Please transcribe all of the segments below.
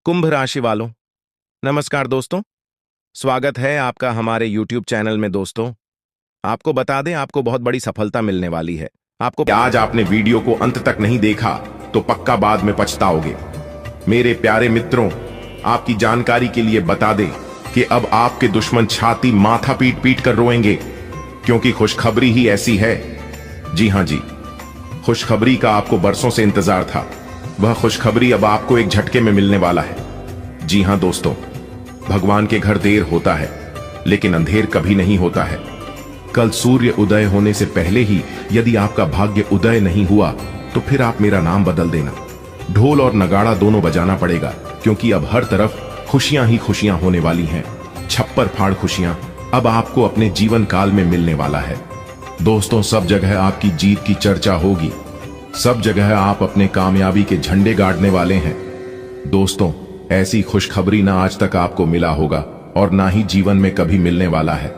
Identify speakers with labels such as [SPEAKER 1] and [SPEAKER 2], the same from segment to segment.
[SPEAKER 1] कुंभ राशि वालों, नमस्कार दोस्तों। स्वागत है आपका हमारे YouTube चैनल में। दोस्तों, आपको बता दें, आपको बहुत बड़ी सफलता मिलने वाली है। आपको आज आपने वीडियो को अंत तक नहीं देखा तो पक्का बाद में पछताओगे। मेरे प्यारे मित्रों, आपकी जानकारी के लिए बता दें कि अब आपके दुश्मन छाती माथा पीट पीट कर रोएंगे, क्योंकि खुशखबरी ही ऐसी है। जी हां जी, खुशखबरी का आपको बरसों से इंतजार था। वह खुशखबरी अब आपको एक झटके में मिलने वाला है। जी हां दोस्तों, भगवान के घर देर होता है लेकिन अंधेर कभी नहीं होता है। कल सूर्य उदय होने से पहले ही यदि आपका भाग्य उदय नहीं हुआ तो फिर आप मेरा नाम बदल देना। ढोल और नगाड़ा दोनों बजाना पड़ेगा, क्योंकि अब हर तरफ खुशियां ही खुशियां होने वाली हैं। छप्पर फाड़ खुशियां अब आपको अपने जीवन काल में मिलने वाला है। दोस्तों, सब जगह आपकी जीत की चर्चा होगी। सब जगह आप अपने कामयाबी के झंडे गाड़ने वाले हैं। दोस्तों, ऐसी खुशखबरी ना आज तक आपको मिला होगा और ना ही जीवन में कभी मिलने वाला है।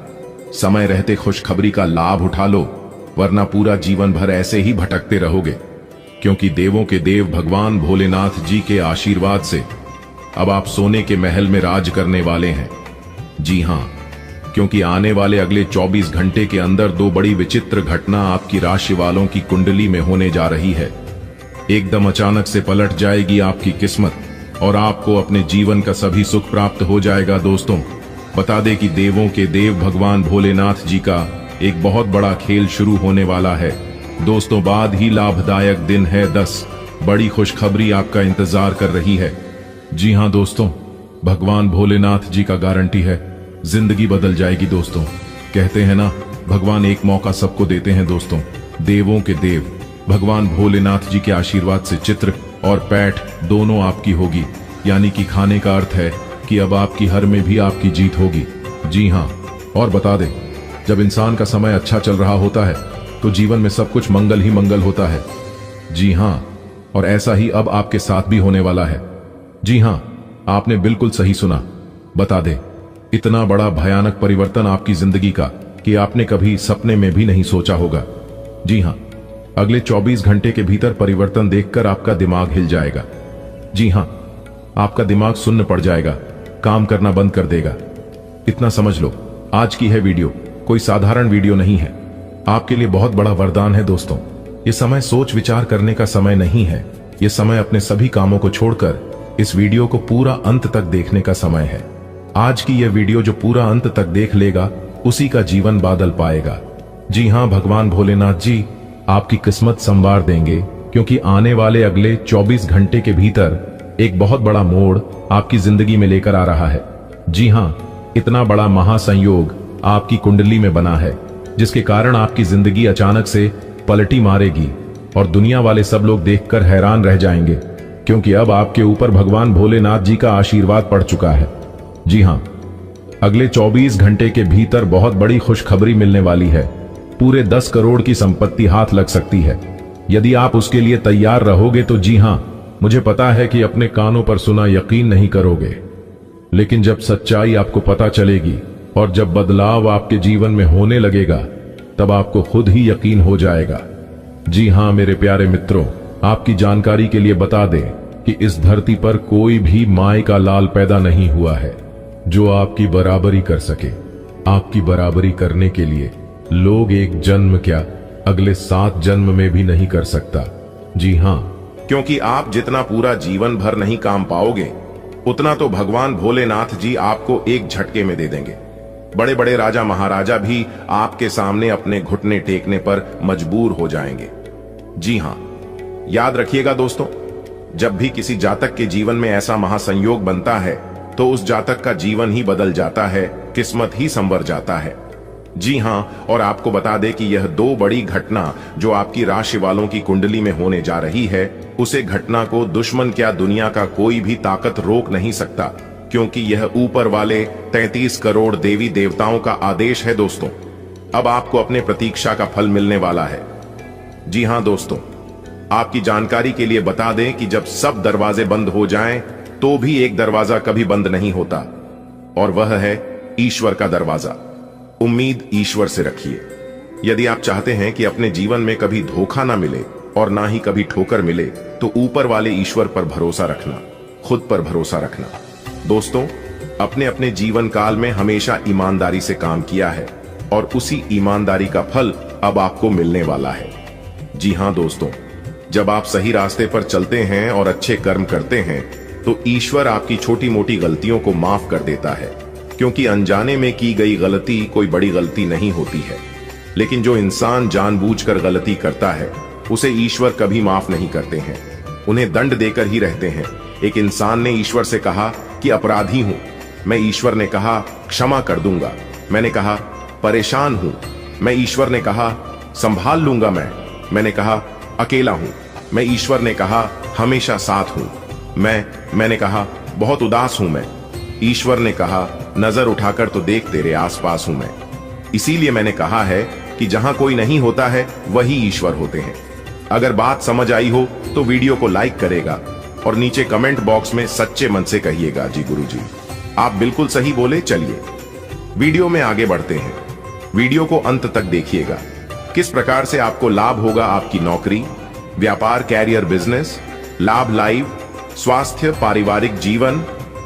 [SPEAKER 1] समय रहते खुशखबरी का लाभ उठा लो, वरना पूरा जीवन भर ऐसे ही भटकते रहोगे। क्योंकि देवों के देव भगवान भोलेनाथ जी के आशीर्वाद से अब आप सोने के महल में राज करने वाले हैं। जी हां, क्योंकि आने वाले अगले 24 घंटे के अंदर दो बड़ी विचित्र घटना आपकी राशि वालों की कुंडली में होने जा रही है। एकदम अचानक से पलट जाएगी आपकी किस्मत और आपको अपने जीवन का सभी सुख प्राप्त हो जाएगा। दोस्तों, बता दें कि देवों के देव भगवान भोलेनाथ जी का एक बहुत बड़ा खेल शुरू होने वाला है। दोस्तों, बाद ही लाभदायक दिन है। 10 बड़ी खुशखबरी आपका इंतजार कर रही है। जी हां दोस्तों, भगवान भोलेनाथ जी का गारंटी है, जिंदगी बदल जाएगी। दोस्तों, कहते हैं ना, भगवान एक मौका सबको देते हैं। दोस्तों, देवों के देव भगवान भोलेनाथ जी के आशीर्वाद से चित्र और पैठ दोनों आपकी होगी। यानी कि खाने का अर्थ है कि अब आपकी हर में भी आपकी जीत होगी। जी हां, और बता दें, जब इंसान का समय अच्छा चल रहा होता है तो जीवन में सब कुछ मंगल ही मंगल होता है। जी हां, और ऐसा ही अब आपके साथ भी होने वाला है। जी हां, आपने बिल्कुल सही सुना। बता दें, इतना बड़ा भयानक परिवर्तन आपकी जिंदगी का कि आपने कभी सपने में भी नहीं सोचा होगा। जी हां, अगले 24 घंटे के भीतर परिवर्तन देखकर आपका दिमाग हिल जाएगा। जी हां, आपका दिमाग सुन्न पड़ जाएगा, काम करना बंद कर देगा। इतना समझ लो, आज की है वीडियो कोई साधारण वीडियो नहीं है, आपके लिए बहुत बड़ा वरदान है। दोस्तों, ये समय सोच विचार करने का समय नहीं है। ये समय अपने सभी कामों को छोड़कर इस वीडियो को पूरा अंत तक देखने का समय है। आज की यह वीडियो जो पूरा अंत तक देख लेगा उसी का जीवन बादल पाएगा। जी हां, भगवान भोलेनाथ जी आपकी किस्मत संवार देंगे, क्योंकि आने वाले अगले 24 घंटे के भीतर एक बहुत बड़ा मोड़ आपकी जिंदगी में लेकर आ रहा है। जी हां, इतना बड़ा महासंयोग आपकी कुंडली में बना है, जिसके कारण आपकी जिंदगी अचानक से पलटी मारेगी और दुनिया वाले सब लोग देखकर हैरान रह जाएंगे, क्योंकि अब आपके ऊपर भगवान भोलेनाथ जी का आशीर्वाद पड़ चुका है। जी हां, अगले 24 घंटे के भीतर बहुत बड़ी खुशखबरी मिलने वाली है। पूरे 10 करोड़ की संपत्ति हाथ लग सकती है। यदि आप उसके लिए तैयार रहोगे तो जी हां, मुझे पता है कि अपने कानों पर सुना यकीन नहीं करोगे, लेकिन जब सच्चाई आपको पता चलेगी और जब बदलाव आपके जीवन में होने लगेगा, तब आपको खुद ही यकीन हो जाएगा। जी हां मेरे प्यारे मित्रों, आपकी जानकारी के लिए बता दें कि इस धरती पर कोई भी माय का लाल पैदा नहीं हुआ है जो आपकी बराबरी कर सके। आपकी बराबरी करने के लिए लोग एक जन्म क्या, अगले 7 जन्म में भी नहीं कर सकता। जी हां,
[SPEAKER 2] क्योंकि आप जितना पूरा जीवन भर नहीं काम पाओगे, उतना तो भगवान भोलेनाथ जी आपको एक झटके में दे देंगे। बड़े बड़े राजा महाराजा भी आपके सामने अपने घुटने टेकने पर मजबूर हो जाएंगे। जी हां, याद रखिएगा दोस्तों, जब भी किसी जातक के जीवन में ऐसा महासंयोग बनता है तो उस जातक का जीवन ही बदल जाता है, किस्मत ही संवर जाता है। जी हां, और आपको बता दें कि यह 2 बड़ी घटना जो आपकी राशि वालों की कुंडली में होने जा रही है, उसे घटना को दुश्मन क्या, दुनिया का कोई भी ताकत रोक नहीं सकता, क्योंकि यह ऊपर वाले 33 करोड़ देवी देवताओं का आदेश है। दोस्तों, अब आपको अपने प्रतीक्षा का फल मिलने वाला है। जी हां दोस्तों, आपकी जानकारी के लिए बता दें कि जब सब दरवाजे बंद हो जाएं, तो भी एक दरवाजा कभी बंद नहीं होता, और वह है ईश्वर का दरवाजा। उम्मीद ईश्वर से रखिए। यदि आप चाहते हैं कि अपने जीवन में कभी धोखा ना मिले और ना ही कभी ठोकर मिले, तो ऊपर वाले ईश्वर पर भरोसा रखना। खुद पर भरोसा रखना। दोस्तों, अपने अपने जीवन काल में हमेशा ईमानदारी से काम किया है और उसी ईमानदारी का फल अब आपको मिलने वाला है। जी हां दोस्तों, जब आप सही रास्ते पर चलते हैं और अच्छे कर्म करते हैं तो ईश्वर आपकी छोटी मोटी गलतियों को माफ कर देता है, क्योंकि अनजाने में की गई गलती कोई बड़ी गलती नहीं होती है। लेकिन जो इंसान जानबूझकर गलती करता है उसे ईश्वर कभी माफ नहीं करते हैं, उन्हें दंड देकर ही रहते हैं। एक इंसान ने ईश्वर से कहा कि अपराधी हूं। मैं ईश्वर ने कहा क्षमा कर दूंगा। मैंने कहा परेशान हूं। मैं ईश्वर ने कहा संभाल लूंगा। मैंने कहा अकेला हूं। मैं ईश्वर ने कहा हमेशा साथ हूं। मैंने कहा बहुत उदास हूं। मैं ईश्वर ने कहा नजर उठाकर तो देख तेरे आसपास हूं मैं। इसीलिए मैंने कहा है कि जहां कोई नहीं होता है वही ईश्वर होते हैं। अगर बात समझ आई हो तो वीडियो को लाइक करेगा और नीचे कमेंट बॉक्स में सच्चे मन से कहिएगा जी गुरुजी आप बिल्कुल सही बोले। चलिए वीडियो में आगे बढ़ते हैं। वीडियो को अंत तक देखिएगा। किस प्रकार से आपको लाभ होगा आपकी नौकरी, व्यापार, कैरियर, बिजनेस, लाभ लाइव, स्वास्थ्य, पारिवारिक जीवन,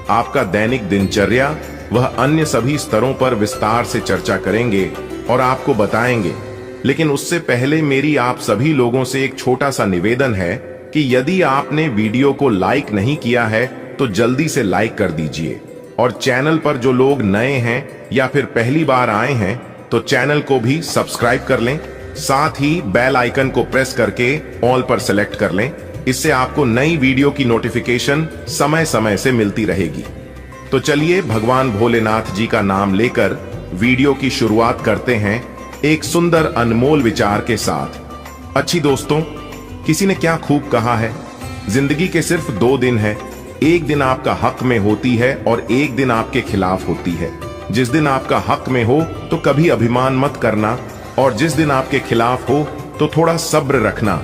[SPEAKER 2] आपका दैनिक दिनचर्या, वह अन्य सभी स्तरों पर विस्तार से चर्चा करेंगे और आपको बताएंगे। लेकिन उससे पहले मेरी आप सभी लोगों से एक छोटा सा निवेदन है कि यदि आपने वीडियो को लाइक नहीं किया है तो जल्दी से लाइक कर दीजिए, और चैनल पर जो लोग नए हैं या फिर पहली बार आए हैं तो चैनल को भी सब्सक्राइब कर लें। साथ ही बेल आइकन को प्रेस करके ऑल पर सेलेक्ट कर लें। इससे आपको नई वीडियो की नोटिफिकेशन समय समय से मिलती रहेगी। तो चलिए भगवान भोलेनाथ जी का नाम लेकर वीडियो की शुरुआत करते हैं एक सुंदर अनमोल विचार के साथ। अच्छी दोस्तों, किसी ने क्या खूब कहा है, जिंदगी के सिर्फ 2 दिन है। एक दिन आपका हक में होती है और एक दिन आपके खिलाफ होती है। जिस दिन आपका हक में हो तो कभी अभिमान मत करना, और जिस दिन आपके खिलाफ हो तो थोड़ा सब्र रखना,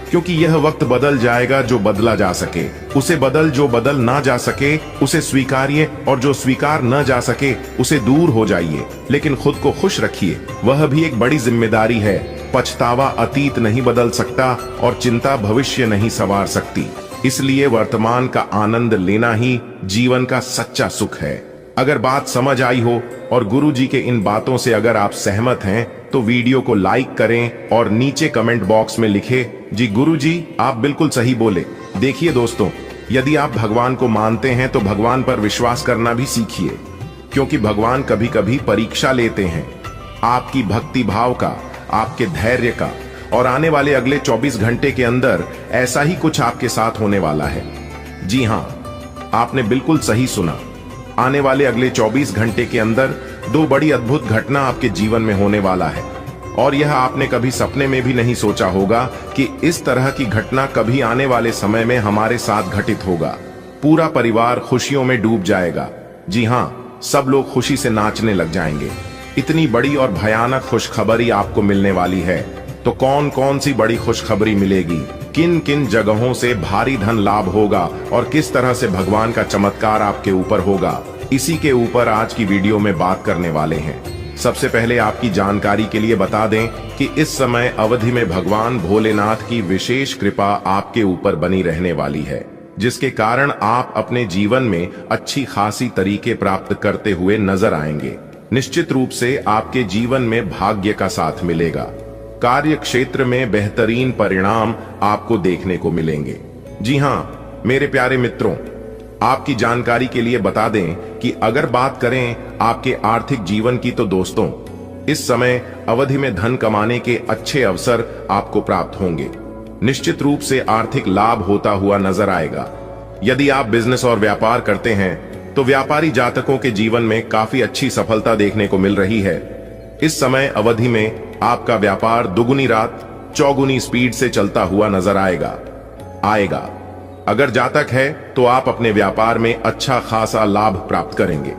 [SPEAKER 2] क्योंकि यह वक्त बदल जाएगा जो बदला जा सके उसे बदल, जो बदल ना जा सके उसे स्वीकारिए, और जो स्वीकार न जा सके उसे दूर हो जाइए। लेकिन खुद को खुश रखिए, वह भी एक बड़ी जिम्मेदारी है। पछतावा अतीत नहीं बदल सकता और चिंता भविष्य नहीं संवार सकती। इसलिए वर्तमान का आनंद लेना ही जीवन का सच्चा सुख है। अगर बात समझ आई हो और गुरु जी के इन बातों से अगर आप सहमत हैं तो वीडियो को लाइक करें और नीचे कमेंट बॉक्स में लिखे जी गुरु जी आप बिल्कुल सही बोले। देखिए दोस्तों, यदि आप भगवान को मानते हैं तो भगवान पर विश्वास करना भी सीखिए, क्योंकि भगवान कभी कभी परीक्षा लेते हैं आपकी भक्ति भाव का, आपके धैर्य का, और आने वाले अगले 24 घंटे के अंदर ऐसा ही कुछ आपके साथ होने वाला है। जी हां, आपने बिल्कुल सही सुना। आने वाले अगले 24 घंटे के अंदर 2 बड़ी अद्भुत घटना आपके जीवन में होने वाला है, और यह आपने कभी सपने में भी नहीं सोचा होगा कि इस तरह की घटना कभी आने वाले समय में हमारे साथ घटित होगा। पूरा परिवार खुशियों में डूब जाएगा। जी हां, सब लोग खुशी से नाचने लग जाएंगे। इतनी बड़ी और भयानक खुशखबरी आपको मिलने वाली है। तो कौन कौन सी बड़ी खुशखबरी मिलेगी, किन किन जगहों से भारी धन लाभ होगा और किस तरह से भगवान का चमत्कार आपके ऊपर होगा, इसी के ऊपर आज की वीडियो में बात करने वाले हैं। सबसे पहले आपकी जानकारी के लिए बता दें कि इस समय अवधि में भगवान भोलेनाथ की विशेष कृपा आपके ऊपर बनी रहने वाली है, जिसके कारण आप अपने जीवन में अच्छी खासी तरीके प्राप्त करते हुए नजर आएंगे। निश्चित रूप से आपके जीवन में भाग्य का साथ मिलेगा। कार्य क्षेत्र में बेहतरीन परिणाम आपको देखने को मिलेंगे। जी हां मेरे प्यारे मित्रों, आपकी जानकारी के लिए बता दें कि अगर बात करें आपके आर्थिक जीवन की तो दोस्तों, इस समय अवधि में धन कमाने के अच्छे अवसर आपको प्राप्त होंगे। निश्चित रूप से आर्थिक लाभ होता हुआ नजर आएगा। यदि आप बिजनेस और व्यापार करते हैं तो व्यापारी जातकों के जीवन में काफी अच्छी सफलता देखने को मिल रही है। इस समय अवधि में आपका व्यापार दुगुनी रात चौगुनी स्पीड से चलता हुआ नजर आएगा। अगर जातक है तो आप अपने व्यापार में अच्छा खासा लाभ प्राप्त करेंगे।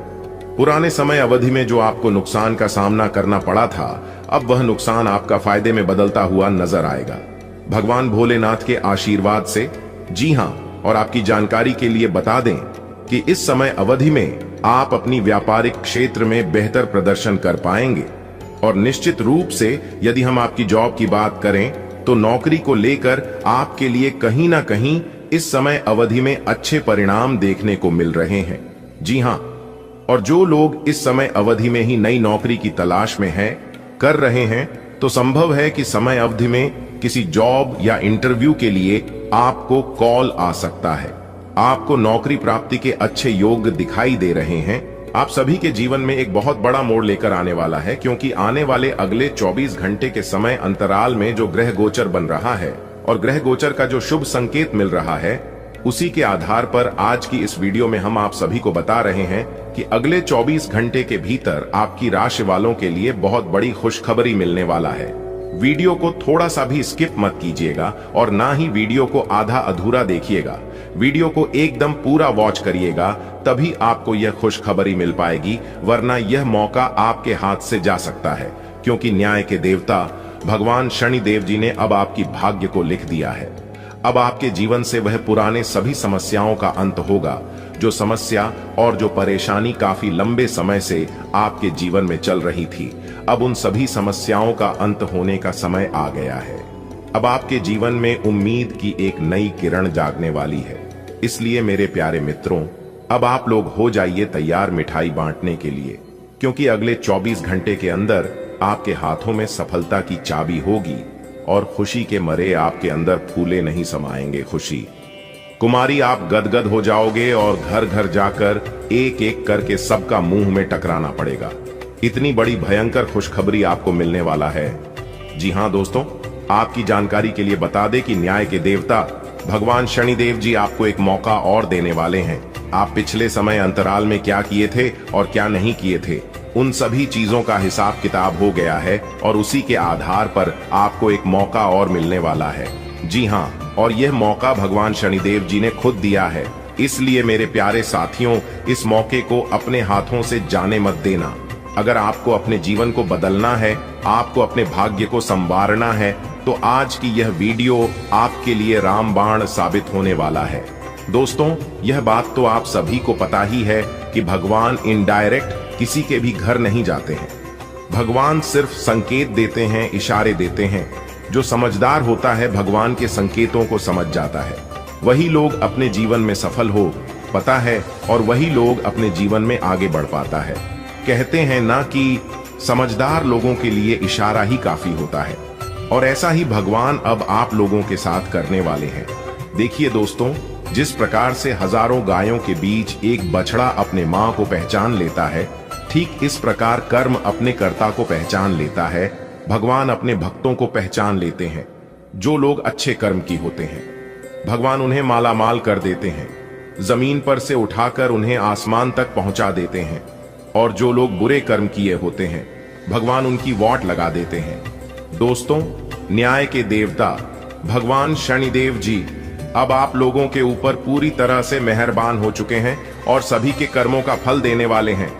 [SPEAKER 2] पुराने समय अवधि में जो आपको नुकसान का सामना करना पड़ा था, अब वह नुकसान आपका फायदे में बदलता हुआ नजर आएगा भगवान भोलेनाथ के आशीर्वाद से। जी हां, और आपकी जानकारी के लिए बता दें कि इस समय अवधि में आप अपनी व्यापारिक क्षेत्र में बेहतर प्रदर्शन कर पाएंगे। और निश्चित रूप से यदि हम आपकी जॉब की बात करें तो नौकरी को लेकर आपके लिए कहीं ना कहीं इस समय अवधि में अच्छे परिणाम देखने को मिल रहे हैं। जी हां, और जो लोग इस समय अवधि में ही नई नौकरी की तलाश में हैं, कर रहे हैं, तो संभव है कि समय अवधि में किसी जॉब या इंटरव्यू के लिए आपको कॉल आ सकता है। आपको नौकरी प्राप्ति के अच्छे योग दिखाई दे रहे हैं। आप सभी के जीवन में एक बहुत बड़ा मोड़ लेकर आने वाला है, क्योंकि आने वाले अगले 24 घंटे के समय अंतराल में जो ग्रह गोचर बन रहा है और ग्रह गोचर का जो शुभ संकेत मिल रहा है, उसी के आधार पर आज की इस वीडियो में हम आप सभी को बता रहे हैं कि अगले 24 घंटे के भीतर आपकी राशि वालों के लिए बहुत बड़ी खुशखबरी मिलने वाला है। वीडियो को थोड़ा सा भी स्किप मत कीजिएगा और ना ही वीडियो को आधा अधूरा देखिएगा। वीडियो को एकदम पूरा वॉच करिएगा, तभी आपको यह खुशखबरी मिल पाएगी, वरना यह मौका आपके हाथ से जा सकता है, क्योंकि न्याय के देवता भगवान शनिदेव जी ने अब आपकी भाग्य को लिख दिया है। अब आपके जीवन से वह पुराने सभी समस्याओं का अंत होगा, जो समस्या और जो परेशानी काफी लंबे समय से आपके जीवन में चल रही थी। अब उन सभी समस्याओं का अंत होने का समय आ गया है। अब आपके जीवन में उम्मीद की एक नई किरण जागने वाली है। इसलिए मेरे प्यारे मित्रों, अब आप लोग हो जाइए तैयार मिठाई बांटने के लिए, क्योंकि अगले 24 घंटे के अंदर आपके हाथों में सफलता की चाबी होगी और खुशी के मरे आपके अंदर फूले नहीं समाएंगे खुशी। कुमारी, आप गदगद हो जाओगे और घर घर जाकर एक एक करके सबका मुंह में टकराना पड़ेगा। इतनी बड़ी भयंकर खुशखबरी आपको मिलने वाला है। जी हां दोस्तों, आपकी जानकारी के लिए बता दें कि न्याय के देवता भगवान शनिदेव जी आपको एक मौका और देने वाले हैं। आप पिछले समय अंतराल में क्या किए थे और क्या नहीं किए थे, उन सभी चीजों का हिसाब किताब हो गया है और उसी के आधार पर आपको एक मौका और मिलने वाला है। जी हां, और यह मौका भगवान शनिदेव जी ने खुद दिया है। इसलिए मेरे प्यारे साथियों, इस मौके को अपने हाथों से जाने मत देना। अगर आपको अपने जीवन को बदलना है, आपको अपने भाग्य को संवारना है, तो आज की यह वीडियो आपके लिए रामबाण साबित होने वाला है। दोस्तों, यह बात तो आप सभी को पता ही है कि भगवान इनडायरेक्ट किसी के भी घर नहीं जाते हैं। भगवान सिर्फ संकेत देते हैं, इशारे देते हैं। जो समझदार होता है भगवान के संकेतों को समझ जाता है, वही लोग अपने जीवन में सफल हो पता है, और वही लोग अपने जीवन में आगे बढ़ पाता है। कहते हैं ना कि समझदार लोगों के लिए इशारा ही काफी होता है, और ऐसा ही भगवान अब आप लोगों के साथ करने वाले हैं। देखिए दोस्तों, जिस प्रकार से हजारों गायों के बीच एक बछड़ा अपने मां को पहचान लेता है, ठीक इस प्रकार कर्म अपने कर्ता को पहचान लेता है। भगवान अपने भक्तों को पहचान लेते हैं। जो लोग अच्छे कर्म की होते हैं, भगवान उन्हें मालामाल कर देते हैं, जमीन पर से उठाकर उन्हें आसमान तक पहुंचा देते हैं। और जो लोग बुरे कर्म किए होते हैं, भगवान उनकी वाट लगा देते हैं। दोस्तों, न्याय के देवता भगवान शनिदेव जी अब आप लोगों के ऊपर पूरी तरह से मेहरबान हो चुके हैं और सभी के कर्मों का फल देने वाले हैं।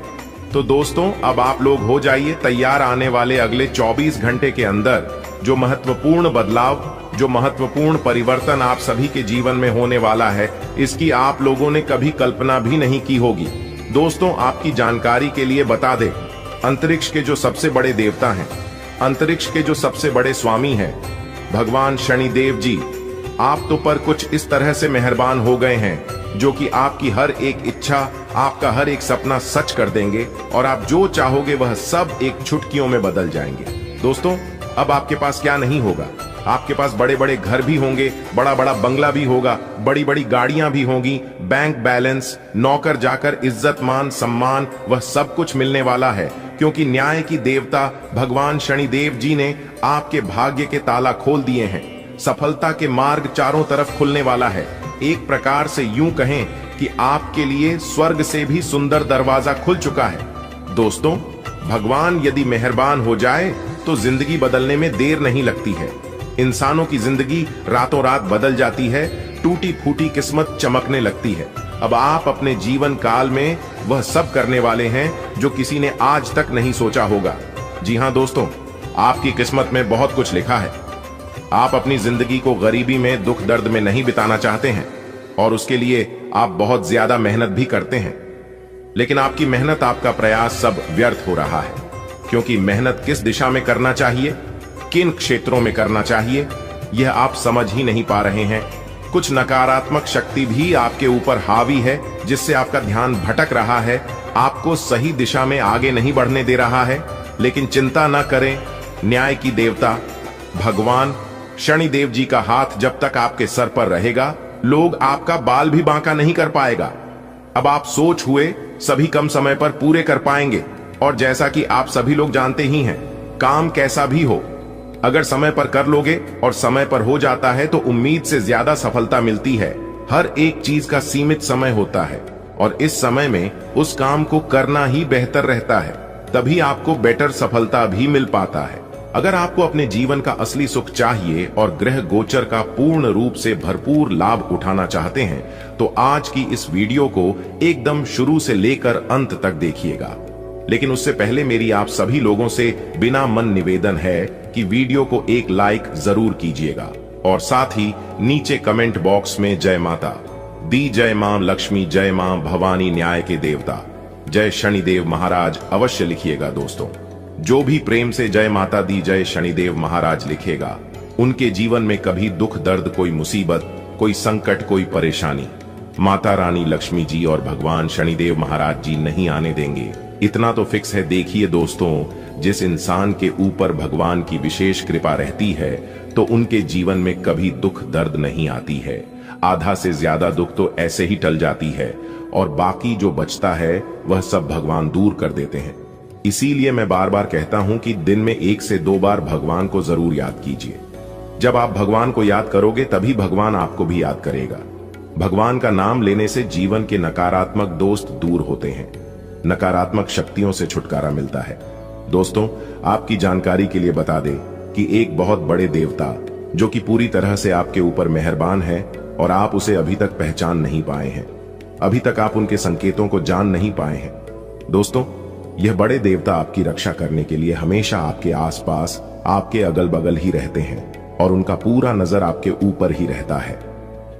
[SPEAKER 2] तो दोस्तों, अब आप लोग हो जाइए तैयार आने वाले अगले 24 घंटे के अंदर जो महत्वपूर्ण बदलाव, जो महत्वपूर्ण परिवर्तन आप सभी के जीवन में होने वाला है, इसकी आप लोगों ने कभी कल्पना भी नहीं की होगी। दोस्तों, आपकी जानकारी के लिए बता दें, अंतरिक्ष के जो सबसे बड़े देवता हैं, अंतरिक्ष के जो सबसे बड़े स्वामी हैं, भगवान शनिदेव जी आप तो पर कुछ इस तरह से मेहरबान हो गए हैं, जो कि आपकी हर एक इच्छा, आपका हर एक सपना सच कर देंगे और आप जो चाहोगे वह सब एक चुटकियों में बदल जाएंगे। दोस्तों, अब आपके पास क्या नहीं होगा, आपके पास बड़े बड़े घर भी होंगे, बड़ा बड़ा बंगला भी होगा, बड़ी बड़ी गाड़ियां भी होंगी, बैंक बैलेंस, नौकर जाकर इज्जत मान सम्मान, वह सब कुछ मिलने वाला है, क्योंकि न्याय की देवता भगवान शनिदेव जी ने आपके भाग्य के ताला खोल दिए हैं। सफलता के मार्ग चारों तरफ खुलने वाला है। एक प्रकार से यूं कहें कि आपके लिए स्वर्ग से भी सुंदर दरवाजा खुल चुका है। दोस्तों, भगवान यदि मेहरबान हो जाए तो जिंदगी बदलने में देर नहीं लगती है। इंसानों की जिंदगी रातों रात बदल जाती है, टूटी फूटी किस्मत चमकने लगती है। अब आप अपने जीवन काल में वह सब करने वाले हैं जो किसी ने आज तक नहीं सोचा होगा। जी हां दोस्तों, आपकी किस्मत में बहुत कुछ लिखा है। आप अपनी जिंदगी को गरीबी में, दुख दर्द में नहीं बिताना चाहते हैं और उसके लिए आप बहुत ज्यादा मेहनत भी करते हैं, लेकिन आपकी मेहनत, आपका प्रयास सब व्यर्थ हो रहा है, क्योंकि मेहनत किस दिशा में करना चाहिए, किन क्षेत्रों में करना चाहिए, यह आप समझ ही नहीं पा रहे हैं। कुछ नकारात्मक शक्ति भी आपके ऊपर हावी है, जिससे आपका ध्यान भटक रहा है, आपको सही दिशा में आगे नहीं बढ़ने दे रहा है। लेकिन चिंता न करें, न्याय की देवता भगवान शनिदेव जी का हाथ जब तक आपके सर पर रहेगा, लोग आपका बाल भी बांका नहीं कर पाएगा। अब आप सोच हुए सभी कम समय पर पूरे कर पाएंगे। और जैसा कि आप सभी लोग जानते ही हैं, काम कैसा भी हो, अगर समय पर कर लोगे और समय पर हो जाता है तो उम्मीद से ज्यादा सफलता मिलती है। हर एक चीज का सीमित समय होता है और इस समय में उस काम को करना ही बेहतर रहता है, तभी आपको बेटर सफलता भी मिल पाता है। अगर आपको अपने जीवन का असली सुख चाहिए और ग्रह गोचर का पूर्ण रूप से भरपूर लाभ उठाना चाहते हैं तो आज की इस वीडियो को एकदम शुरू से लेकर अंत तक देखिएगा। लेकिन उससे पहले मेरी आप सभी लोगों से बिना मन निवेदन है कि वीडियो को एक लाइक जरूर कीजिएगा और साथ ही नीचे कमेंट बॉक्स में जय माता दी, जय मां लक्ष्मी, जय मां भवानी न्याय के देवता, जय शनिदेव महाराज अवश्य लिखिएगा। दोस्तों, जो भी प्रेम से जय माता दी, जय शनिदेव महाराज लिखेगा, उनके जीवन में कभी दुख दर्द, कोई मुसीबत, कोई संकट, कोई परेशानी माता रानी लक्ष्मी जी और भगवान शनिदेव महाराज जी नहीं आने देंगे। इतना तो फिक्स है। देखिए दोस्तों, जिस इंसान के ऊपर भगवान की विशेष कृपा रहती है तो उनके जीवन में कभी दुख दर्द नहीं आती है। आधा से ज्यादा दुख तो ऐसे ही टल जाती है और बाकी जो बचता है वह सब भगवान दूर कर देते हैं। इसीलिए मैं बार बार कहता हूं कि दिन में 1 से 2 बार भगवान को जरूर याद कीजिए। जब आप भगवान को याद करोगे तभी भगवान आपको भी याद करेगा। भगवान का नाम लेने से जीवन के नकारात्मक दोस्त दूर होते हैं, नकारात्मक शक्तियों से छुटकारा मिलता है। दोस्तों, आपकी जानकारी के लिए बता दें कि एक बहुत बड़े देवता जो कि पूरी तरह से आपके ऊपर मेहरबान है और आप उसे अभी तक पहचान नहीं पाए हैं, अभी तक आप उनके संकेतों को जान नहीं पाए हैं। दोस्तों, यह बड़े देवता आपकी रक्षा करने के लिए हमेशा आपके आसपास, आपके अगल बगल ही रहते हैं और उनका पूरा नजर आपके ऊपर ही रहता है।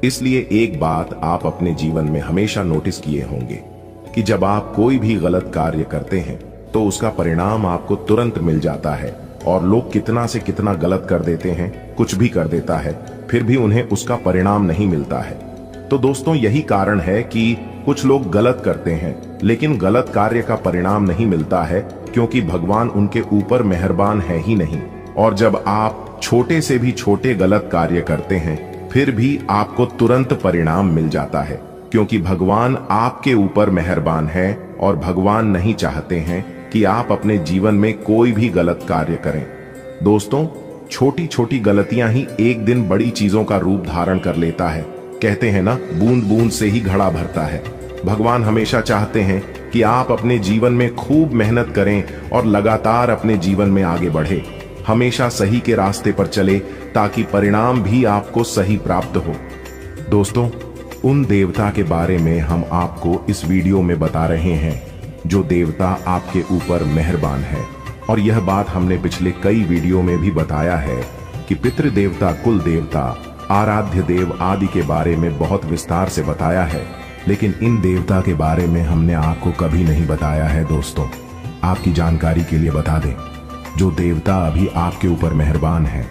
[SPEAKER 2] इसलिए एक बात आप अपने जीवन में हमेशा नोटिस किए होंगे कि जब आप कोई भी गलत कार्य करते हैं तो उसका परिणाम आपको तुरंत मिल जाता है और लोग कितना से कितना गलत कर देते हैं, कुछ भी कर देता है, फिर भी उन्हें उसका परिणाम नहीं मिलता है। तो दोस्तों, यही कारण है कि कुछ लोग गलत करते हैं लेकिन गलत कार्य का परिणाम नहीं मिलता है, क्योंकि भगवान उनके ऊपर मेहरबान है ही नहीं। और जब आप छोटे से भी छोटे गलत कार्य करते हैं फिर भी आपको तुरंत परिणाम मिल जाता है, क्योंकि भगवान आपके ऊपर मेहरबान है और भगवान नहीं चाहते हैं कि आप अपने जीवन में कोई भी गलत कार्य करें। दोस्तों, छोटी छोटी गलतियां ही एक दिन बड़ी चीजों का रूप धारण कर लेता है। कहते हैं ना, बूंद बूंद से ही घड़ा भरता है। भगवान हमेशा चाहते हैं कि आप अपने जीवन में खूब मेहनत करें और लगातार अपने जीवन में आगे बढ़े, हमेशा सही के रास्ते पर चले, ताकि परिणाम भी आपको सही प्राप्त हो। दोस्तों, उन देवता के बारे में हम आपको इस वीडियो में बता रहे हैं जो देवता आपके ऊपर मेहरबान है। और यह बात हमने पिछले कई वीडियो में भी बताया है कि पितृ देवता, कुल देवता, आराध्य देव आदि के बारे में बहुत विस्तार से बताया है, लेकिन इन देवता के बारे में हमने आपको कभी नहीं बताया है। दोस्तों, आपकी जानकारी के लिए बता दें, जो देवता अभी आपके ऊपर मेहरबान है,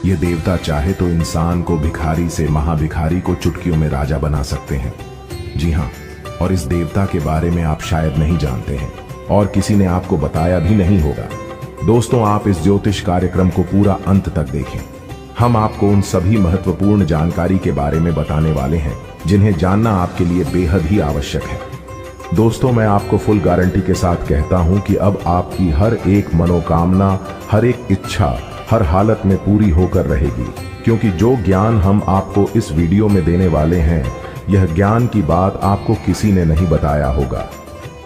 [SPEAKER 2] ये देवता चाहे तो इंसान को भिखारी से महाभिखारी को चुटकियों में राजा बना सकते हैं। जी हाँ, और इस देवता के बारे में आप शायद नहीं जानते हैं और किसी ने आपको बताया भी नहीं होगा। दोस्तों, आप इस ज्योतिष कार्यक्रम को पूरा अंत तक देखें। हम आपको उन सभी महत्वपूर्ण जानकारी के बारे में बताने वाले हैं जिन्हें जानना आपके लिए बेहद ही आवश्यक है। दोस्तों, मैं आपको फुल गारंटी के साथ कहता हूं कि अब आपकी हर एक मनोकामना, हर एक इच्छा हर हालत में पूरी होकर रहेगी, क्योंकि जो ज्ञान हम आपको इस वीडियो में देने वाले हैं, यह ज्ञान की बात आपको किसी ने नहीं बताया होगा।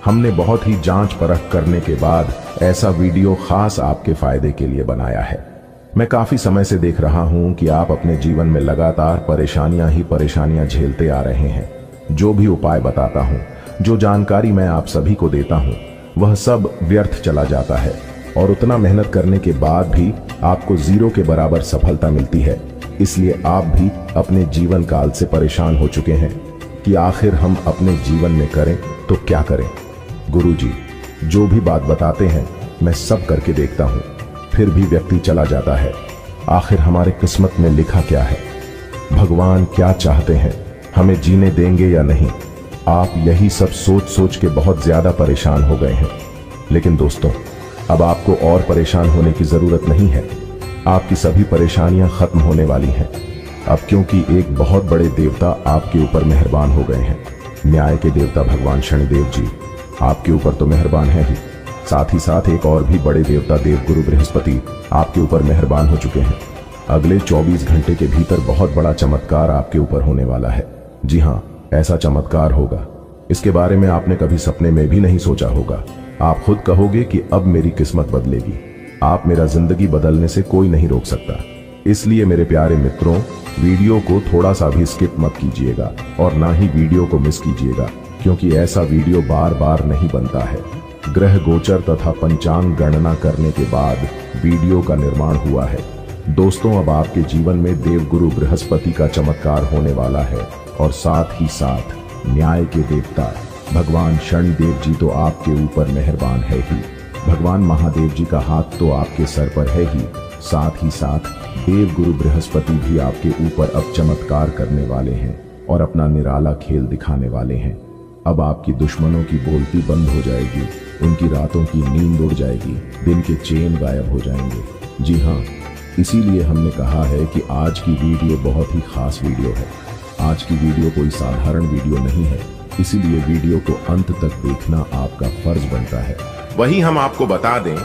[SPEAKER 2] हमने बहुत ही जांच परख करने के बाद ऐसा वीडियो खास आपके फायदे के लिए बनाया है। मैं काफी समय से देख रहा हूं कि आप अपने जीवन में लगातार परेशानियां ही परेशानियां झेलते आ रहे हैं। जो भी उपाय बताता हूं, जो जानकारी मैं आप सभी को देता हूं, वह सब व्यर्थ चला जाता है और उतना मेहनत करने के बाद भी आपको 0 के बराबर सफलता मिलती है। इसलिए आप भी अपने जीवन काल से परेशान हो चुके हैं कि आखिर हम अपने जीवन में करें तो क्या करें। गुरुजी जो भी बात बताते हैं मैं सब करके देखता हूं, फिर भी व्यक्ति चला जाता है। आखिर हमारे किस्मत में लिखा क्या है? भगवान क्या चाहते हैं, हमें जीने देंगे या नहीं। आप यही सब सोच सोच के बहुत ज्यादा परेशान हो गए हैं। लेकिन दोस्तों, अब आपको और परेशान होने की जरूरत नहीं है। आपकी सभी परेशानियां खत्म होने वाली हैं अब, क्योंकि एक बहुत बड़े देवता आपके ऊपर मेहरबान हो गए हैं। न्याय के देवता भगवान शनिदेव जी आपके ऊपर तो मेहरबान है ही, साथ ही साथ एक और भी बड़े देवता देवगुरु बृहस्पति आपके ऊपर मेहरबान हो चुके हैं। अगले 24 घंटे के भीतर बहुत बड़ा चमत्कार आपके ऊपर होने वाला है। जी हाँ, ऐसा चमत्कार होगा, इसके बारे में आपने कभी सपने में भी नहीं सोचा होगा। आप खुद कहोगे कि अब मेरी किस्मत बदलेगी। आप मेरा जिंदगी बदलने से कोई नहीं रोक सकता। इसलिए मेरे प्यारे मित्रों, वीडियो को थोड़ा सा भी स्किप मत कीजिएगा और ना ही वीडियो को मिस कीजिएगा, क्योंकि ऐसा वीडियो बार बार नहीं बनता है। ग्रह गोचर तथा पंचांग गणना करने के बाद वीडियो का निर्माण हुआ है। दोस्तों, अब आपके जीवन में देवगुरु बृहस्पति का चमत्कार होने वाला है और साथ ही साथ न्याय के देवता भगवान शनिदेव जी तो आपके ऊपर मेहरबान है ही। भगवान महादेव जी का हाथ तो आपके सर पर है ही, साथ ही साथ देवगुरु बृहस्पति भी आपके ऊपर अब चमत्कार करने वाले हैं और अपना निराला खेल दिखाने वाले हैं। अब आपकी दुश्मनों की बोलती बंद हो जाएगी, उनकी रातों की नींद उड़ जाएगी, दिन के चैन गायब हो जाएंगे। जी हाँ, इसीलिए हमने कहा है कि आज की वीडियो बहुत ही खास वीडियो है। आज की वीडियो कोई साधारण वीडियो नहीं है, इसीलिए वीडियो को अंत तक देखना आपका फर्ज बनता है।
[SPEAKER 1] वही हम आपको बता दें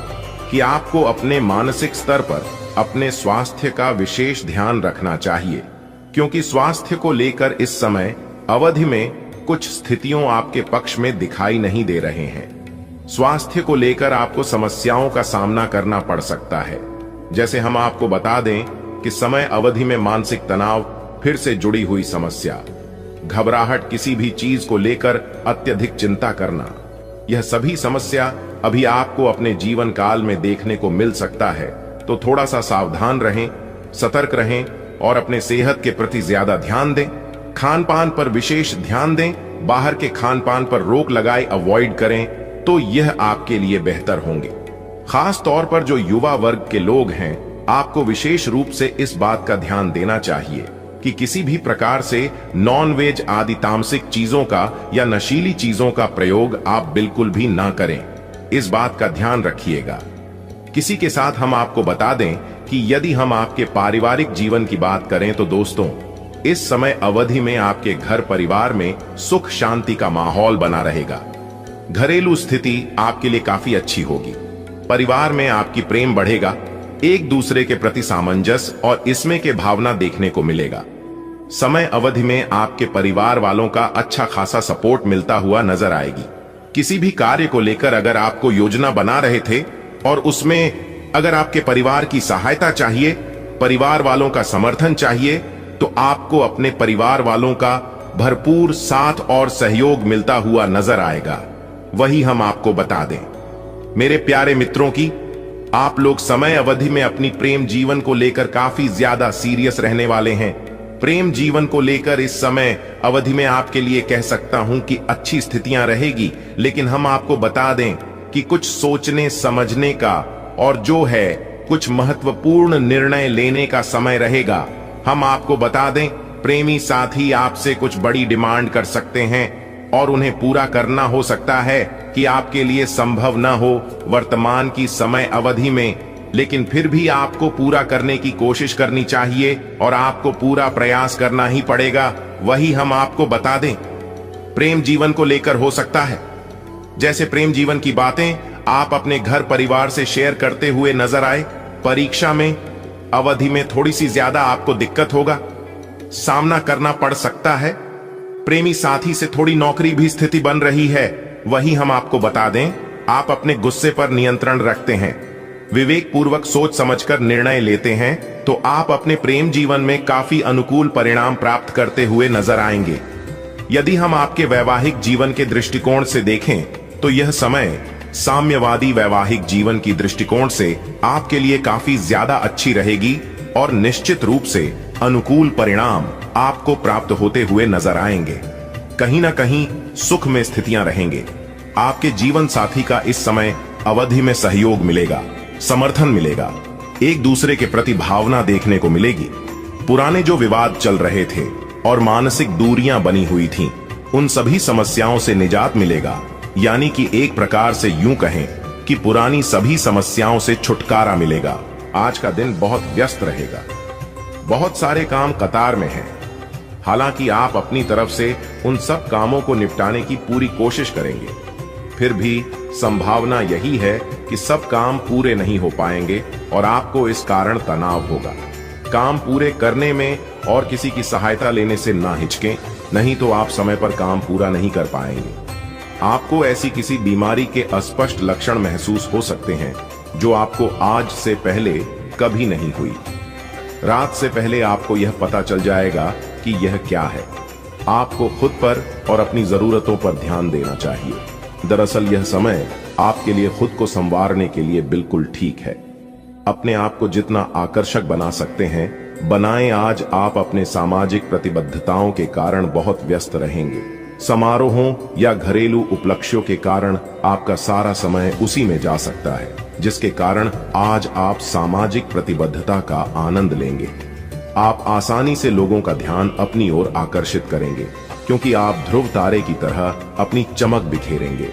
[SPEAKER 1] कि आपको अपने मानसिक स्तर पर अपने स्वास्थ्य का विशेष ध्यान रखना चाहिए, क्योंकि स्वास्थ्य को लेकर इस समय अवधि में कुछ स्थितियों आपके पक्ष में दिखाई नहीं दे रहे हैं। स्वास्थ्य को लेकर आपको समस्याओं का सामना करना पड़ सकता है। जैसे हम आपको बता दें कि समय अवधि में मानसिक तनाव फिर से जुड़ी हुई समस्या, घबराहट, किसी भी चीज को लेकर अत्यधिक चिंता करना, यह सभी समस्या अभी आपको अपने जीवन काल में देखने को मिल सकता है। तो थोड़ा सा सावधान रहें, सतर्क रहें और अपने सेहत के प्रति ज्यादा ध्यान दें। खान पान पर विशेष ध्यान दें, बाहर के खान पान पर रोक लगाए अवॉइड करें, तो यह आपके लिए बेहतर होंगे। खास तौर पर जो युवा वर्ग के लोग हैं, आपको विशेष रूप से इस बात का ध्यान देना चाहिए कि किसी भी प्रकार से नॉन वेज आदि तामसिक चीजों का या नशीली चीजों का प्रयोग आप बिल्कुल भी ना करें। इस बात का ध्यान रखिएगा। किसी के साथ हम आपको बता दें कि यदि हम आपके पारिवारिक जीवन की बात करें तो दोस्तों, इस समय अवधि में आपके घर परिवार में सुख शांति का माहौल बना रहेगा। घरेलू स्थिति आपके लिए काफी अच्छी होगी। परिवार में आपकी प्रेम बढ़ेगा, एक दूसरे के प्रति सामंजस्य और इसमें के भावना देखने को मिलेगा। समय अवधि में आपके परिवार वालों का अच्छा खासा सपोर्ट मिलता हुआ नजर आएगी। किसी भी कार्य को लेकर अगर आपको योजना बना रहे थे और उसमें अगर आपके परिवार की सहायता चाहिए, परिवार वालों का समर्थन चाहिए, तो आपको अपने परिवार वालों का भरपूर साथ और सहयोग मिलता हुआ नजर आएगा। वही हम आपको बता दें मेरे प्यारे मित्रों की, आप लोग समय अवधि में अपनी प्रेम जीवन को लेकर काफी ज्यादा सीरियस रहने वाले हैं। प्रेम जीवन को लेकर इस समय अवधि में आपके लिए कह सकता हूं कि अच्छी स्थितियां रहेगी, लेकिन हम आपको बता दें कि कुछ सोचने समझने का और जो है कुछ महत्वपूर्ण निर्णय लेने का समय रहेगा। हम आपको बता दें, प्रेमी साथी आपसे कुछ बड़ी डिमांड कर सकते हैं और उन्हें पूरा करना हो सकता है कि आपके लिए संभव न हो वर्तमान की समय अवधि में, लेकिन फिर भी आपको पूरा करने की कोशिश करनी चाहिए और आपको पूरा प्रयास करना ही पड़ेगा। वही हम आपको बता दें, प्रेम जीवन को लेकर हो सकता है जैसे प्रेम जीवन की बातें आप अपने घर परिवार से शेयर करते हुए नजर आए। परीक्षा में अवधि में थोड़ी सी ज्यादा आपको दिक्कत होगा, सामना करना पड़ सकता है। प्रेमी साथी से थोड़ी नौकरी भी स्थिति बन रही है। वही हम आपको बता दें, आप अपने गुस्से पर नियंत्रण रखते हैं, विवेक पूर्वक सोच समझकर निर्णय लेते हैं, तो आप अपने प्रेम जीवन में काफी अनुकूल परिणाम प्राप्त करते हुए नजर आएंगे। यदि हम आपके वैवाहिक जीवन के दृष्टिकोण से देखें तो यह समय साम्यवादी वैवाहिक जीवन की दृष्टिकोण से आपके लिए काफी ज्यादा अच्छी रहेगी और निश्चित रूप से अनुकूल परिणाम आपको प्राप्त होते हुए नजर आएंगे। कहीं ना कहीं सुख में स्थितियां रहेंगे। आपके जीवन साथी का इस समय अवधि में सहयोग मिलेगा, समर्थन मिलेगा, एक दूसरे के प्रति भावना देखने को मिलेगी।
[SPEAKER 2] पुराने जो विवाद चल रहे थे और मानसिक दूरियां बनी हुई थीं, उन सभी समस्याओं से निजात मिलेगा। यानी कि एक प्रकार से यूं कहें कि पुरानी सभी समस्याओं से छुटकारा मिलेगा। आज का दिन बहुत व्यस्त रहेगा, बहुत सारे काम कतार में हैं। हालांकि आप अपनी तरफ से उन सब कामों को निपटाने की पूरी कोशिश करेंगे, फिर भी संभावना यही है कि सब काम पूरे नहीं हो पाएंगे और आपको इस कारण तनाव होगा। काम पूरे करने में और किसी की सहायता लेने से ना हिचकें, नहीं तो आप समय पर काम पूरा नहीं कर पाएंगे। आपको ऐसी किसी बीमारी के अस्पष्ट लक्षण महसूस हो सकते हैं जो आपको आज से पहले कभी नहीं हुई। रात से पहले आपको यह पता चल जाएगा कि यह क्या है। आपको खुद पर और अपनी जरूरतों पर ध्यान देना चाहिए। दरअसल यह समय आपके लिए खुद को संवारने के लिए बिल्कुल ठीक है। अपने आप को जितना आकर्षक बना सकते हैं बनाएं। आज आप अपने सामाजिक प्रतिबद्धताओं के कारण बहुत व्यस्त रहेंगे। समारोहों या घरेलू उपलक्ष्यों के कारण आपका सारा समय उसी में जा सकता है, जिसके कारण आज आप सामाजिक प्रतिबद्धता का आनंद लेंगे। आप आसानी से लोगों का ध्यान अपनी ओर आकर्षित करेंगे, क्योंकि आप ध्रुव तारे की तरह अपनी चमक बिखेरेंगे।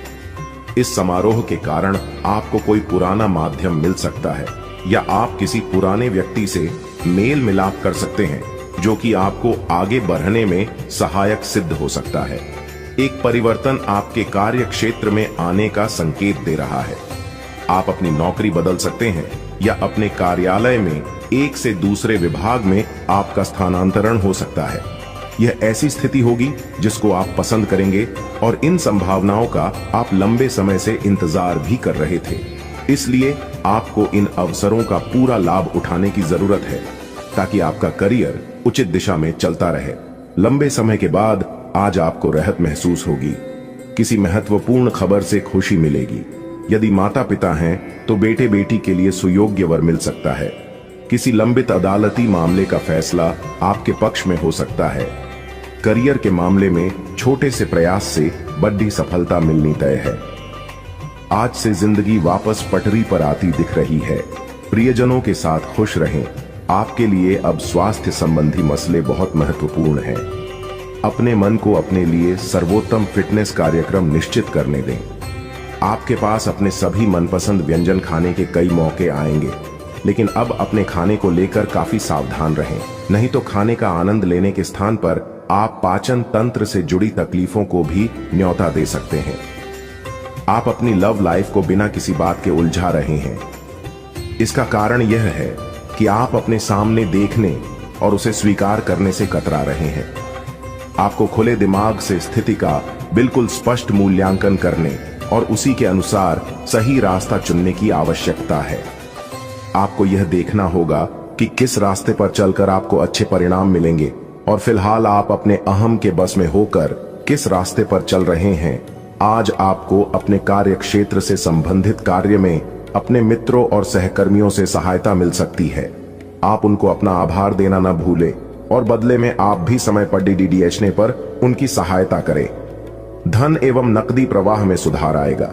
[SPEAKER 2] इस समारोह के कारण आपको कोई पुराना माध्यम मिल सकता है या आप किसी पुराने व्यक्ति से मेल मिलाप कर सकते हैं, जो कि आपको आगे बढ़ने में सहायक सिद्ध हो सकता है। एक परिवर्तन आपके कार्य क्षेत्र में आने का संकेत दे रहा है। आप अपनी नौकरी बदल सकते हैं या अपने कार्यालय में एक से दूसरे विभाग में आपका स्थानांतरण हो सकता है। यह ऐसी स्थिति होगी जिसको आप पसंद करेंगे और इन संभावनाओं का आप लंबे समय से इंतजार भी कर रहे थे। इसलिए आपको इन अवसरों का पूरा लाभ उठाने की जरूरत है ताकि आपका करियर उचित दिशा में चलता रहे। लंबे समय के बाद आज आपको राहत महसूस होगी। किसी महत्वपूर्ण खबर से खुशी मिलेगी। यदि माता पिता हैं तो बेटे बेटी के लिए सुयोग्य वर मिल सकता है। किसी लंबित अदालती मामले का फैसला आपके पक्ष में हो सकता है। करियर के मामले में छोटे से प्रयास से बड़ी सफलता मिलनी तय है। आज से जिंदगी वापस पटरी पर आती दिख रही है। प्रियजनों के साथ खुश रहें। आपके लिए अब स्वास्थ्य संबंधी मसले बहुत महत्वपूर्ण हैं। अपने मन को अपने लिए सर्वोत्तम फिटनेस कार्यक्रम निश्चित करने दें। आपके पास अपने सभी मनपसंद व्यंजन खाने के कई मौके आएंगे, लेकिन अब अपने खाने को लेकर काफी सावधान रहें, नहीं तो खाने का आनंद लेने के स्थान पर आप पाचन तंत्र से जुड़ी तकलीफों को भी न्योता दे सकते हैं। आप अपनी लव लाइफ को बिना किसी बात के उलझा रहे हैं। इसका कारण यह है कि आप अपने सामने देखने और उसे स्वीकार करने से कतरा रहे हैं। आपको खुले दिमाग से स्थिति का बिल्कुल स्पष्ट मूल्यांकन करने और उसी के अनुसार सही रास्ता चुनने की आवश्यकता है। आपको यह देखना होगा कि किस रास्ते पर चलकर आपको अच्छे परिणाम मिलेंगे और फिलहाल आप अपने अहम के बस में होकर किस रास्ते पर चल रहे हैं। आज आपको अपने कार्य क्षेत्र से संबंधित कार्य में अपने मित्रों और सहकर्मियों से सहायता मिल सकती है। आप उनको अपना आभार देना न भूलें और बदले में आप भी समय पर डीडीएचने पर उनकी सहायता करें। धन एवं नकदी प्रवाह में सुधार आएगा।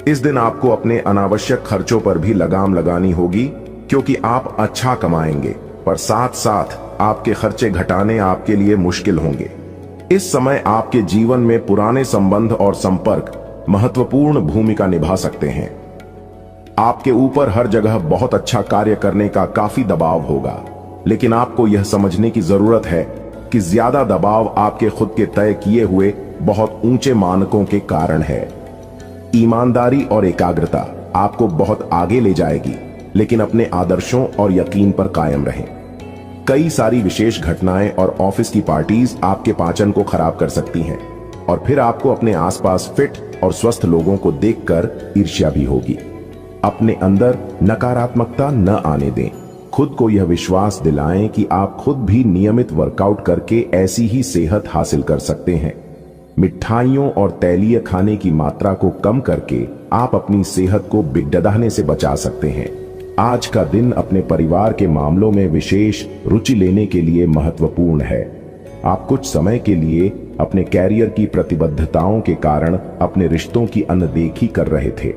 [SPEAKER 2] इस दिन आपको अपने अनावश्यक खर्चों पर भी लगाम लगानी होगी, क्योंकि आप अच्छा कमाएंगे पर साथ साथ आपके खर्चे घटाने आपके लिए मुश्किल होंगे। इस समय आपके जीवन में पुराने संबंध और संपर्क महत्वपूर्ण भूमिका निभा सकते हैं। आपके ऊपर हर जगह बहुत अच्छा कार्य करने का काफी दबाव होगा, लेकिन आपको यह समझने की जरूरत है कि ज्यादा दबाव आपके खुद के तय किए हुए बहुत ऊंचे मानकों के कारण है। ईमानदारी और एकाग्रता आपको बहुत आगे ले जाएगी, लेकिन अपने आदर्शों और यकीन पर कायम रहें। कई सारी विशेष घटनाएं और ऑफिस की पार्टीज आपके पाचन को खराब कर सकती हैं और फिर आपको अपने आसपास फिट और स्वस्थ लोगों को देखकर ईर्ष्या भी होगी। अपने अंदर नकारात्मकता न आने दें। खुद को यह विश्वास दिलाएं कि आप खुद भी नियमित वर्कआउट करके ऐसी ही सेहत हासिल कर सकते हैं। मिठाइयों और तैलीय खाने की मात्रा को कम करके आप अपनी सेहत को बिगड़ने से बचा सकते हैं। आज का दिन अपने परिवार के मामलों में विशेष रुचि लेने के लिए महत्वपूर्ण है। आप कुछ समय के लिए अपने कैरियर की प्रतिबद्धताओं के कारण अपने रिश्तों की अनदेखी कर रहे थे।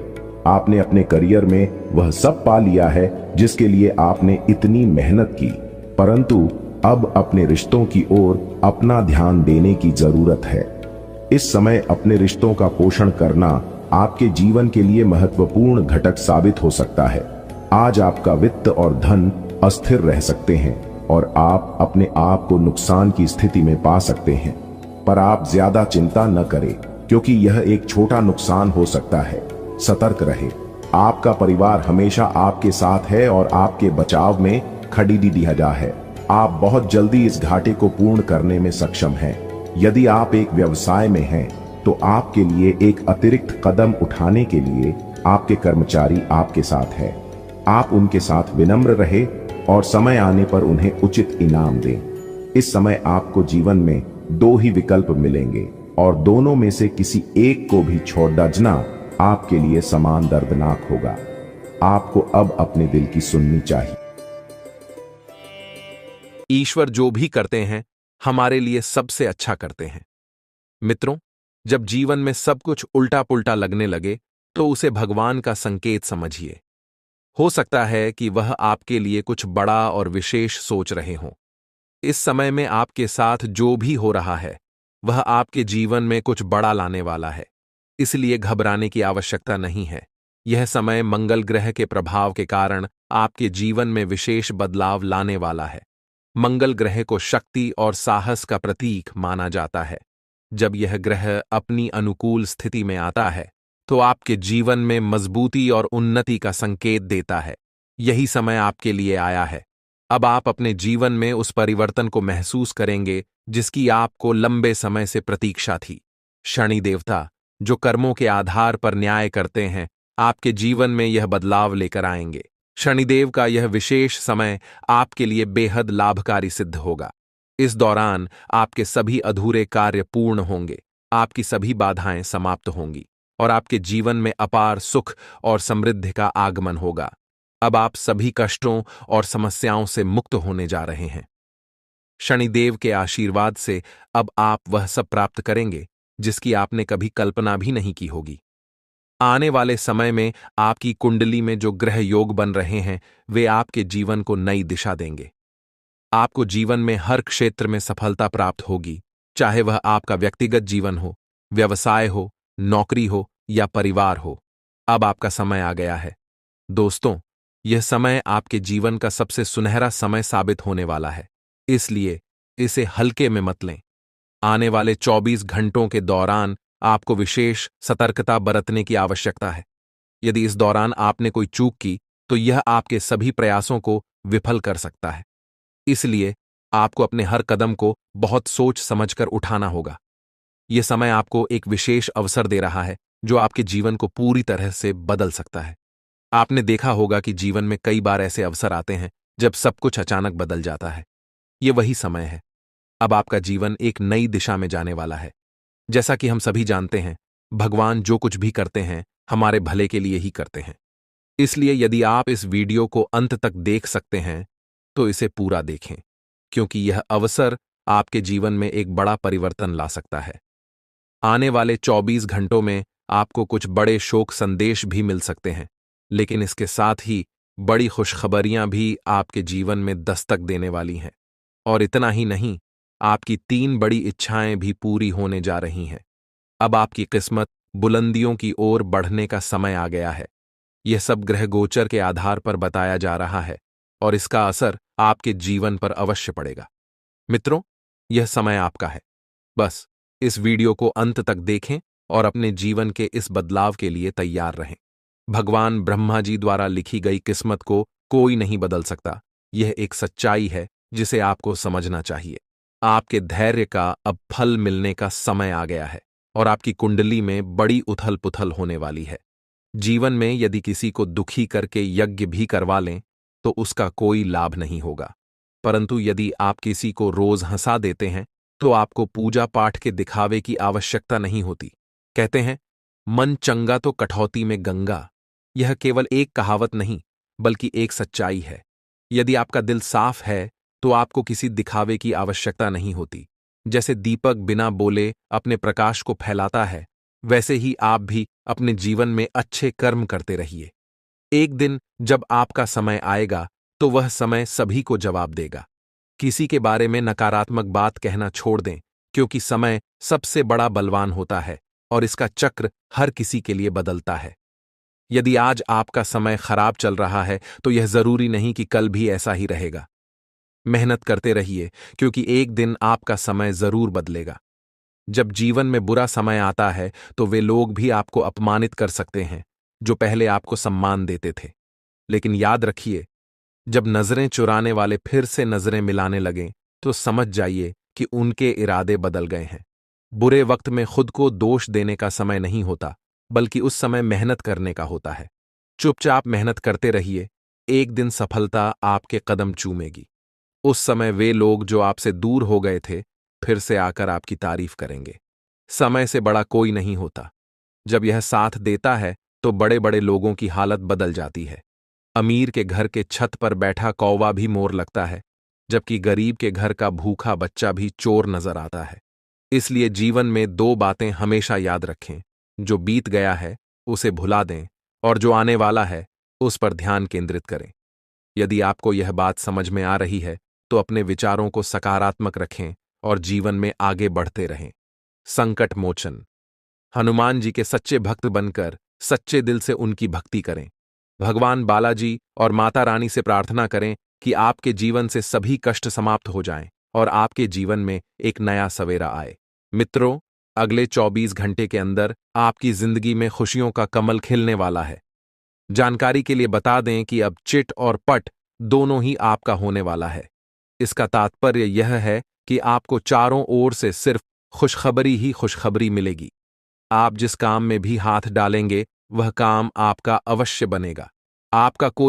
[SPEAKER 2] आपने अपने करियर में वह सब पा लिया है जिसके लिए आपने इतनी मेहनत की, परंतु अब अपने रिश्तों की ओर अपना ध्यान देने की जरूरत है। इस समय अपने रिश्तों का पोषण करना आपके जीवन के लिए महत्वपूर्ण घटक साबित हो सकता है। आज आपका वित्त और धन अस्थिर रह सकते हैं और आप अपने आप को नुकसान की स्थिति में पा सकते हैं, पर आप ज्यादा चिंता न करें क्योंकि यह एक छोटा नुकसान हो सकता है। सतर्क रहे। आपका परिवार हमेशा आपके साथ है और आपके बचाव में खड़ी दिया है। आप बहुत जल्दी इस घाटे को पूर्ण करने में सक्षम हैं। यदि आप एक व्यवसाय में हैं तो आपके लिए एक अतिरिक्त कदम उठाने के लिए आपके कर्मचारी आपके साथ हैं। आप उनके साथ विनम्र रहे और समय आने पर उन्हें उचित इनाम दें। इस समय आपको जीवन में दो ही विकल्प मिलेंगे और दोनों में से किसी एक को भी छोड़ना आपके लिए समान दर्दनाक होगा। आपको अब अपने दिल की सुननी चाहिए।
[SPEAKER 1] ईश्वर जो भी करते हैं हमारे लिए सबसे अच्छा करते हैं। मित्रों, जब जीवन में सब कुछ उल्टा पुल्टा लगने लगे तो उसे भगवान का संकेत समझिए। हो सकता है कि वह आपके लिए कुछ बड़ा और विशेष सोच रहे हों। इस समय में आपके साथ जो भी हो रहा है वह आपके जीवन में कुछ बड़ा लाने वाला है, इसलिए घबराने की आवश्यकता नहीं है। यह समय मंगल ग्रह के प्रभाव के कारण आपके जीवन में विशेष बदलाव लाने वाला है। मंगल ग्रह को शक्ति और साहस का प्रतीक माना जाता है। जब यह ग्रह अपनी अनुकूल स्थिति में आता है तो आपके जीवन में मजबूती और उन्नति का संकेत देता है। यही समय आपके लिए आया है। अब आप अपने जीवन में उस परिवर्तन को महसूस करेंगे जिसकी आपको लंबे समय से प्रतीक्षा थी। शनि देवता, जो कर्मों के आधार पर न्याय करते हैं, आपके जीवन में यह बदलाव लेकर आएंगे। शनिदेव का यह विशेष समय आपके लिए बेहद लाभकारी सिद्ध होगा। इस दौरान आपके सभी अधूरे कार्य पूर्ण होंगे, आपकी सभी बाधाएं समाप्त होंगी और आपके जीवन में अपार सुख और समृद्धि का आगमन होगा। अब आप सभी कष्टों और समस्याओं से मुक्त होने जा रहे हैं। शनिदेव के आशीर्वाद से अब आप वह सब प्राप्त करेंगे जिसकी आपने कभी कल्पना भी नहीं की होगी। आने वाले समय में आपकी कुंडली में जो ग्रह योग बन रहे हैं वे आपके जीवन को नई दिशा देंगे। आपको जीवन में हर क्षेत्र में सफलता प्राप्त होगी, चाहे वह आपका व्यक्तिगत जीवन हो, व्यवसाय हो, नौकरी हो या परिवार हो। अब आपका समय आ गया है। दोस्तों, यह समय आपके जीवन का सबसे सुनहरा समय साबित होने वाला है, इसलिए इसे हल्के में मत लें। आने वाले 24 घंटों के दौरान आपको विशेष सतर्कता बरतने की आवश्यकता है। यदि इस दौरान आपने कोई चूक की तो यह आपके सभी प्रयासों को विफल कर सकता है। इसलिए आपको अपने हर कदम को बहुत सोच समझकर उठाना होगा। यह समय आपको एक विशेष अवसर दे रहा है जो आपके जीवन को पूरी तरह से बदल सकता है। आपने देखा होगा कि जीवन में कई बार ऐसे अवसर आते हैं जब सब कुछ अचानक बदल जाता है। यह वही समय है। अब आपका जीवन एक नई दिशा में जाने वाला है। जैसा कि हम सभी जानते हैं, भगवान जो कुछ भी करते हैं हमारे भले के लिए ही करते हैं। इसलिए यदि आप इस वीडियो को अंत तक देख सकते हैं तो इसे पूरा देखें, क्योंकि यह अवसर आपके जीवन में एक बड़ा परिवर्तन ला सकता है। आने वाले 24 घंटों में आपको कुछ बड़े शोक संदेश भी मिल सकते हैं, लेकिन इसके साथ ही बड़ी खुशखबरियां भी आपके जीवन में दस्तक देने वाली हैं। और इतना ही नहीं, आपकी 3 बड़ी इच्छाएं भी पूरी होने जा रही हैं। अब आपकी किस्मत बुलंदियों की ओर बढ़ने का समय आ गया है। यह सब ग्रह गोचर के आधार पर बताया जा रहा है और इसका असर आपके जीवन पर अवश्य पड़ेगा। मित्रों, यह समय आपका है। बस इस वीडियो को अंत तक देखें और अपने जीवन के इस बदलाव के लिए तैयार रहें। भगवान ब्रह्मा जी द्वारा लिखी गई किस्मत को कोई नहीं बदल सकता। यह एक सच्चाई है जिसे आपको समझना चाहिए। आपके धैर्य का अब फल मिलने का समय आ गया है और आपकी कुंडली में बड़ी उथल पुथल होने वाली है। जीवन में यदि किसी को दुखी करके यज्ञ भी करवा लें तो उसका कोई लाभ नहीं होगा, परंतु यदि आप किसी को रोज हंसा देते हैं तो आपको पूजा पाठ के दिखावे की आवश्यकता नहीं होती। कहते हैं, मन चंगा तो कठौती में गंगा। यह केवल एक कहावत नहीं बल्कि एक सच्चाई है। यदि आपका दिल साफ है तो आपको किसी दिखावे की आवश्यकता नहीं होती। जैसे दीपक बिना बोले अपने प्रकाश को फैलाता है, वैसे ही आप भी अपने जीवन में अच्छे कर्म करते रहिए। एक दिन जब आपका समय आएगा तो वह समय सभी को जवाब देगा।
[SPEAKER 3] किसी के बारे में नकारात्मक बात कहना छोड़ दें, क्योंकि समय सबसे बड़ा बलवान होता है और इसका चक्र हर किसी के लिए बदलता है। यदि आज आपका समय खराब चल रहा है तो यह जरूरी नहीं कि कल भी ऐसा ही रहेगा। मेहनत करते रहिए, क्योंकि एक दिन आपका समय जरूर बदलेगा। जब जीवन में बुरा समय आता है तो वे लोग भी आपको अपमानित कर सकते हैं जो पहले आपको सम्मान देते थे। लेकिन याद रखिए, जब नजरें चुराने वाले फिर से नजरें मिलाने लगें तो समझ जाइए कि उनके इरादे बदल गए हैं। बुरे वक्त में खुद को दोष देने का समय नहीं होता, बल्कि उस समय मेहनत करने का होता है। चुपचाप मेहनत करते रहिए, एक दिन सफलता आपके कदम चूमेगी। उस समय वे लोग जो आपसे दूर हो गए थे फिर से आकर आपकी तारीफ करेंगे। समय से बड़ा कोई नहीं होता। जब यह साथ देता है तो बड़े बड़े लोगों की हालत बदल जाती है। अमीर के घर के छत पर बैठा कौवा भी मोर लगता है, जबकि गरीब के घर का भूखा बच्चा भी चोर नजर आता है। इसलिए जीवन में दो बातें हमेशा याद रखें, जो बीत गया है उसे भुला दें और जो आने वाला है उस पर ध्यान केंद्रित करें। यदि आपको यह बात समझ में आ रही है तो अपने विचारों को सकारात्मक रखें और जीवन में आगे बढ़ते रहें। संकट मोचन। हनुमान जी के सच्चे भक्त बनकर सच्चे दिल से उनकी भक्ति करें। भगवान बालाजी और माता रानी से प्रार्थना करें कि आपके जीवन से सभी कष्ट समाप्त हो जाएं और आपके जीवन में एक नया सवेरा आए। मित्रों, अगले 24 घंटे के अंदर आपकी जिंदगी में खुशियों का कमल खिलने वाला है। जानकारी के लिए बता दें कि अब चिट और पट दोनों ही आपका होने वाला है। इसका तात्पर्य यह है कि आपको चारों ओर से सिर्फ खुशखबरी ही खुशखबरी मिलेगी। आप जिस काम में भी हाथ डालेंगे वह काम आपका अवश्य बनेगा। आपका कोई